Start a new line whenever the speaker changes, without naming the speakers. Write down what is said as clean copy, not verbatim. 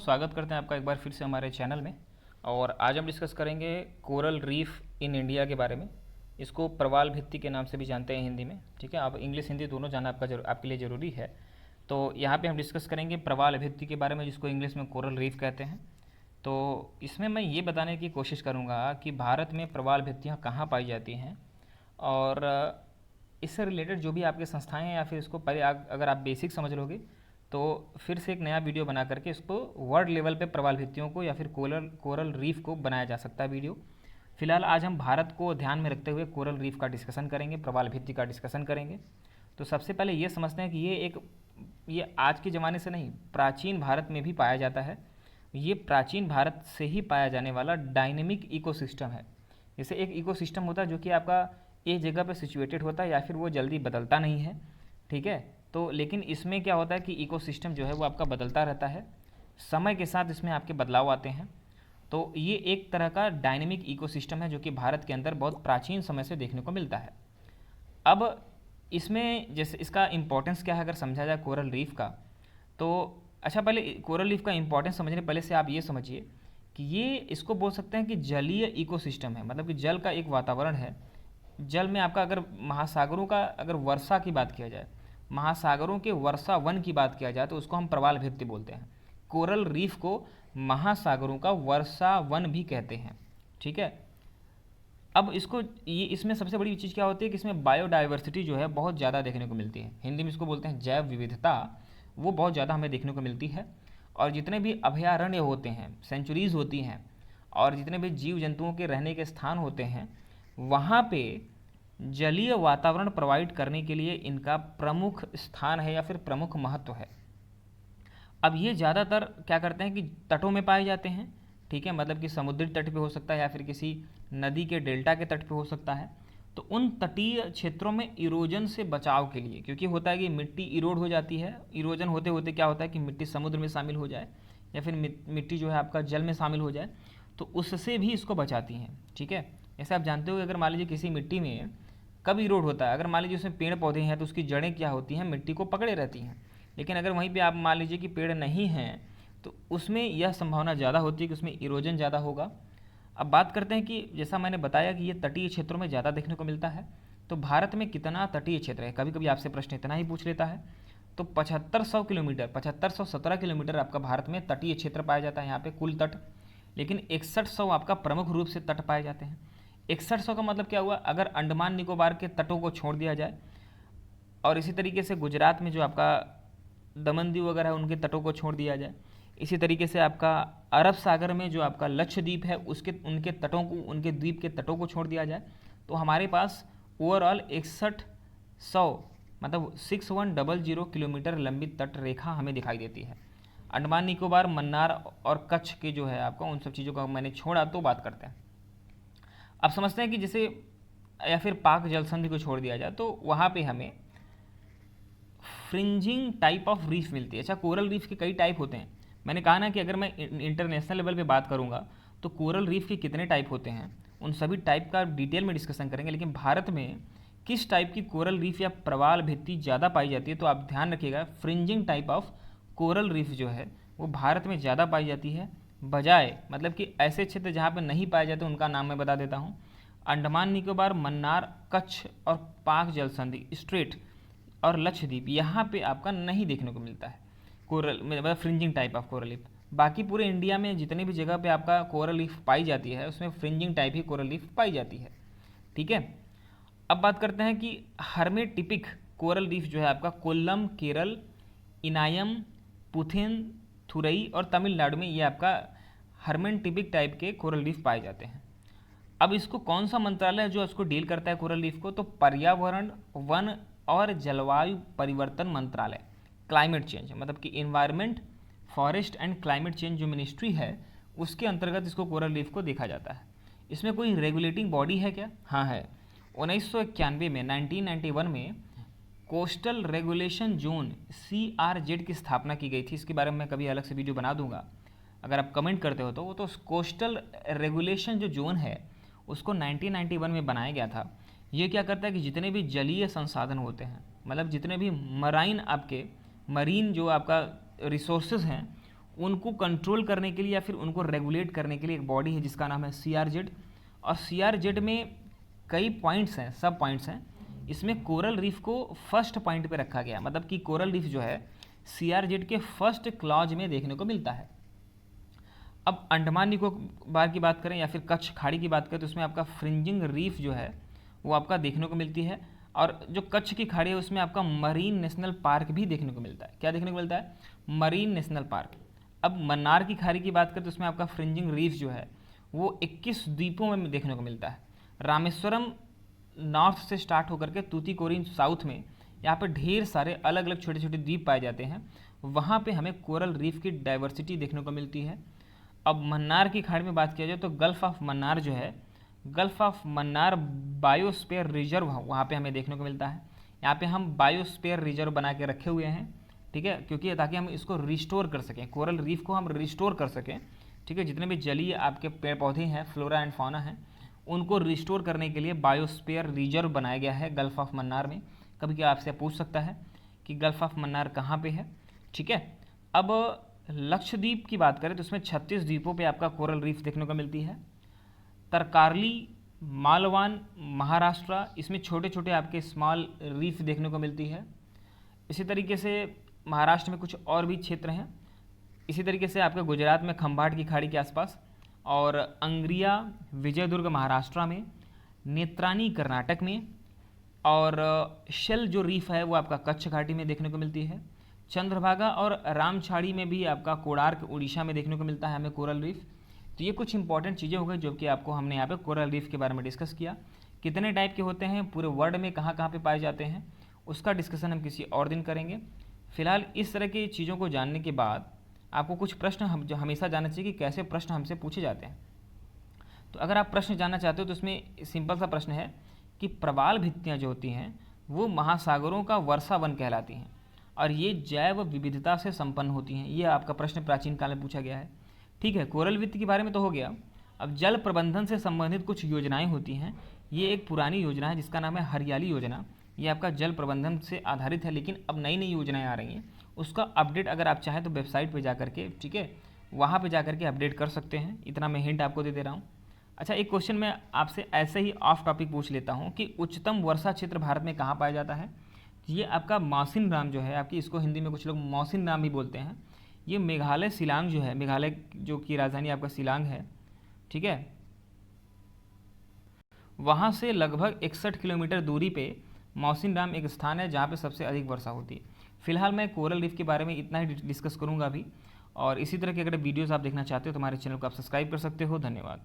स्वागत करते हैं आपका एक बार फिर से हमारे चैनल में। और आज हम डिस्कस करेंगे कोरल रीफ इन इंडिया के बारे में। इसको प्रवाल भित्ति के नाम से भी जानते हैं हिंदी में, ठीक है। आप इंग्लिश हिंदी दोनों जानना आपके लिए ज़रूरी है। तो यहाँ पे हम डिस्कस करेंगे प्रवाल भित्ति के बारे में, जिसको इंग्लिश में कोरल रीफ कहते हैं। तो इसमें मैं ये बताने की कोशिश करूँगा कि भारत में प्रवाल भित्तियाँ कहाँ पाई जाती हैं, और इससे रिलेटेड जो भी आपके संस्थाएं हैं, या फिर इसको पहले अगर आप बेसिक समझ लोगे तो फिर से एक नया वीडियो बना करके इसको वर्ल्ड लेवल पे प्रवाल भित्तियों को या फिर कोरल रीफ को बनाया जा सकता है वीडियो। फिलहाल आज हम भारत को ध्यान में रखते हुए कोरल रीफ का डिस्कशन करेंगे, प्रवाल भित्ति का डिस्कशन करेंगे। तो सबसे पहले ये समझते हैं कि ये आज के ज़माने से नहीं, प्राचीन भारत में भी पाया जाता है। ये प्राचीन भारत से ही पाया जाने वाला डायनेमिक इकोसिस्टम है। जैसे एक इकोसिस्टम होता है जो कि आपका एक जगह पर सिचुएटेड होता है या फिर वो जल्दी बदलता नहीं है, ठीक है। तो लेकिन इसमें क्या होता है कि इकोसिस्टम जो है वो आपका बदलता रहता है, समय के साथ इसमें आपके बदलाव आते हैं। तो ये एक तरह का डायनेमिक इकोसिस्टम है जो कि भारत के अंदर बहुत प्राचीन समय से देखने को मिलता है। अब इसमें जैसे इसका इम्पोर्टेंस क्या है अगर समझा जाए कोरल रीफ का, तो अच्छा पहले कोरल रीफ का इम्पोर्टेंस समझने पहले से आप ये समझिए कि ये इसको बोल सकते हैं कि जलीय इकोसिस्टम है। मतलब कि जल का एक वातावरण है। जल में आपका अगर महासागरों का अगर वर्षा की बात किया जाए, महासागरों के वर्षा वन की बात किया जाए, तो उसको हम प्रवाल भित्ति बोलते हैं। कोरल रीफ को महासागरों का वर्षा वन भी कहते हैं, ठीक है। अब इसमें सबसे बड़ी चीज़ क्या होती है कि इसमें बायोडाइवर्सिटी जो है बहुत ज़्यादा देखने को मिलती है। हिंदी में इसको बोलते हैं जैव विविधता, वो बहुत ज़्यादा हमें देखने को मिलती है। और जितने भी अभयारण्य होते हैं, सेंचुरीज होती हैं, और जितने भी जीव जंतुओं के रहने के स्थान होते हैं, वहाँ पे जलीय वातावरण प्रोवाइड करने के लिए इनका प्रमुख स्थान है या फिर प्रमुख महत्व है। अब ये ज़्यादातर क्या करते हैं कि तटों में पाए जाते हैं, ठीक है। मतलब कि समुद्री तट पे हो सकता है या फिर किसी नदी के डेल्टा के तट पे हो सकता है। तो उन तटीय क्षेत्रों में इरोजन से बचाव के लिए, क्योंकि होता है कि मिट्टी इरोड हो जाती है, इरोजन होते होते क्या होता है कि मिट्टी समुद्र में शामिल हो जाए या फिर मिट्टी जो है आपका जल में शामिल हो जाए, तो उससे भी इसको बचाती हैं, ठीक है। जैसे आप जानते हो कि अगर मान लीजिए किसी मिट्टी में कब इरोड होता है, अगर मान लीजिए उसमें पेड़ पौधे हैं तो उसकी जड़ें क्या होती हैं, मिट्टी को पकड़े रहती हैं। लेकिन अगर वहीं पे आप मान लीजिए कि पेड़ नहीं हैं, तो उसमें यह संभावना ज़्यादा होती है कि उसमें इरोजन ज़्यादा होगा। अब बात करते हैं कि जैसा मैंने बताया कि ये तटीय क्षेत्रों में ज़्यादा देखने को मिलता है। तो भारत में कितना तटीय क्षेत्र है, कभी कभी आपसे प्रश्न इतना ही पूछ लेता है। तो 7500 किलोमीटर, 7517 किलोमीटर आपका भारत में तटीय क्षेत्र पाया जाता है यहाँ पे कुल तट। लेकिन 6100 आपका प्रमुख रूप से तट पाए जाते हैं। 6100 का मतलब क्या हुआ, अगर अंडमान निकोबार के तटों को छोड़ दिया जाए, और इसी तरीके से गुजरात में जो आपका दमन दीव वगैरह है उनके तटों को छोड़ दिया जाए, इसी तरीके से आपका अरब सागर में जो आपका लक्षद्वीप है उनके तटों को, उनके द्वीप के तटों को छोड़ दिया जाए, तो हमारे पास ओवरऑल 6100 मतलब 6100 किलोमीटर लंबी तट रेखा हमें दिखाई देती है। अंडमान निकोबार, मन्नार और कच्छ के जो है आपका, उन सब चीज़ों का मैंने छोड़ा तो बात करते हैं। अब समझते हैं कि जैसे या फिर पाक जल संधि को छोड़ दिया जाए तो वहाँ पे हमें फ्रिंजिंग टाइप ऑफ रीफ मिलती है। अच्छा, कोरल रीफ के कई टाइप होते हैं। मैंने कहा ना कि अगर मैं इंटरनेशनल लेवल पे बात करूँगा तो कोरल रीफ के कितने टाइप होते हैं, उन सभी टाइप का डिटेल में डिस्कशन करेंगे। लेकिन भारत में किस टाइप की कोरल रीफ या प्रवाल भित्ति ज़्यादा पाई जाती है, तो आप ध्यान रखिएगा, fringing type of coral reef जो है वो भारत में ज़्यादा पाई जाती है, बजाय मतलब कि ऐसे क्षेत्र जहाँ पर नहीं पाए जाते उनका नाम मैं बता देता हूँ। अंडमान निकोबार, मन्नार, कच्छ और पाक जल संधि, स्ट्रेट और लक्षद्वीप, यहाँ पे आपका नहीं देखने को मिलता है कोरल मतलब fringing type of coral reef. बाकी पूरे इंडिया में जितने भी जगह पे आपका कोरल रीफ पाई जाती है उसमें फ्रिंजिंग टाइप ही कोरल रीफ पाई जाती है, ठीक है। अब बात करते हैं कि हर्मेटिपिक कोरल रीफ जो है आपका कोल्लम, केरल, इनायम, पुथिन, थुरई और तमिलनाडु में ये आपका हर्मेटिपिक टाइप के कोरल रीफ पाए जाते हैं। अब इसको कौन सा मंत्रालय है जो इसको डील करता है कोरल रीफ को, तो पर्यावरण, वन और जलवायु परिवर्तन मंत्रालय, क्लाइमेट चेंज, मतलब कि environment, forest and climate change जो मिनिस्ट्री है उसके अंतर्गत इसको कोरल रीफ को देखा जाता है। इसमें कोई रेगुलेटिंग बॉडी है क्या? हाँ है। 1991 में 1991 में कोस्टल रेगुलेशन जोन CRZ की स्थापना की गई थी। इसके बारे में मैं कभी अलग से वीडियो बना दूंगा, अगर आप कमेंट करते हो तो। वो तो कोस्टल रेगुलेशन जो जोन है उसको 1991 में बनाया गया था। ये क्या करता है कि जितने भी जलीय संसाधन होते हैं, मतलब जितने भी मराइन आपके मरीन जो आपका रिसोर्सेज हैं, उनको कंट्रोल करने के लिए या फिर उनको रेगुलेट करने के लिए एक बॉडी है जिसका नाम है CRZ। और CRZ में कई पॉइंट्स हैं, सब पॉइंट्स हैं। इसमें कोरल रीफ को फर्स्ट पॉइंट पे रखा गया, मतलब कि कोरल रीफ जो है CRZ के फर्स्ट क्लॉज में देखने को मिलता है। अब अंडमान निकोबार की बात करें या फिर कच्छ खाड़ी की बात करें तो उसमें आपका फ्रिंजिंग रीफ जो है वो आपका देखने को मिलती है। और जो कच्छ की खाड़ी है उसमें आपका मरीन नेशनल पार्क भी देखने को मिलता है। क्या देखने को मिलता है? Marine national park. अब मन्नार की खाड़ी की बात करें तो उसमें आपका फ्रिंजिंग रीफ जो है वो 21 द्वीपों में देखने को मिलता है। रामेश्वरम नॉर्थ से स्टार्ट होकर के तूतीकोरिन साउथ में यहाँ पे ढेर सारे अलग अलग छोटे छोटे द्वीप पाए जाते हैं। वहाँ पे हमें कोरल रीफ की डाइवर्सिटी देखने को मिलती है। अब मन्नार की खाड़ी में बात किया जाए तो गल्फ ऑफ मन्नार जो है, gulf of Mannar biosphere reserve वहाँ पे हमें देखने को मिलता है। यहाँ पे हम बायोस्फीयर रिजर्व बना के रखे हुए हैं, ठीक है, क्योंकि ताकि हम इसको रिस्टोर कर सकें, कोरल रीफ को हम रिस्टोर कर सकें, ठीक है। जितने भी जलीय आपके पेड़ पौधे हैं, फ्लोरा एंड फौना हैं, उनको रिस्टोर करने के लिए बायोस्फीयर रिजर्व बनाया गया है गल्फ ऑफ मन्नार में। कभी क्या आपसे पूछ सकता है कि गल्फ ऑफ मन्नार कहाँ पे है, ठीक है। अब लक्षद्वीप की बात करें तो उसमें 36 द्वीपों पे आपका कोरल रीफ देखने को मिलती है। तरकारली, मालवान, महाराष्ट्र, इसमें छोटे छोटे आपके स्मॉल रीफ देखने को मिलती है। इसी तरीके से महाराष्ट्र में कुछ और भी क्षेत्र हैं। इसी तरीके से आपके गुजरात में खंभाट की खाड़ी के आसपास, और अंग्रिया विजयदुर्ग महाराष्ट्र में, नेत्रानी कर्नाटक में, और शेल जो रीफ है वो आपका कच्छ घाटी में देखने को मिलती है। चंद्रभागा और रामछाड़ी में भी आपका कोणार्क उड़ीसा में देखने को मिलता है हमें कोरल रीफ। तो ये कुछ इंपॉर्टेंट चीज़ें हो गई जो कि आपको हमने यहाँ पे कोरल रीफ के बारे में डिस्कस किया। कितने टाइप के होते हैं, पूरे वर्ल्ड में कहाँ कहाँ पे पाए जाते हैं, उसका डिस्कशन हम किसी और दिन करेंगे। फिलहाल इस तरह की चीज़ों को जानने के बाद आपको कुछ प्रश्न हम जो हमेशा जानना चाहिए कि कैसे प्रश्न हमसे पूछे जाते हैं। तो अगर आप प्रश्न जानना चाहते हो तो उसमें सिंपल सा प्रश्न है कि प्रवाल भित्तियाँ जो होती हैं वो महासागरों का वर्षा वन कहलाती हैं और ये जैव विविधता से संपन्न होती हैं। ये आपका प्रश्न प्राचीन काल में पूछा गया है, ठीक है। कोरल भित्ति के बारे में तो हो गया। अब जल प्रबंधन से संबंधित कुछ योजनाएं होती हैं। ये एक पुरानी योजना है जिसका नाम है हरियाली योजना। ये आपका जल प्रबंधन से आधारित है, लेकिन अब नई नई योजनाएं आ रही हैं। उसका अपडेट अगर आप चाहें तो वेबसाइट पे जा करके, ठीक है, वहाँ पे जा करके अपडेट कर सकते हैं। इतना मैं हिंट आपको दे दे रहा हूँ। अच्छा, एक क्वेश्चन मैं आपसे ऐसे ही ऑफ टॉपिक पूछ लेता हूँ कि उच्चतम वर्षा क्षेत्र भारत में कहाँ पाया जाता है। ये आपका मौसिन राम जो है आपकी, इसको हिंदी में कुछ लोग मौसिन राम भी बोलते हैं। ये मेघालय शिलांग जो है, मेघालय जो की राजधानी आपका शिलांग है, ठीक है, वहाँ से लगभग 61 किलोमीटर दूरी पे मौसिन राम एक स्थान है जहाँ पे सबसे अधिक वर्षा होती है। फिलहाल मैं कोरल रीफ के बारे में इतना ही डिस्कस करूँगा अभी, और इसी तरह के अगर वीडियोज़ आप देखना चाहते हो तो हमारे चैनल को आप सब्सक्राइब कर सकते हो। धन्यवाद।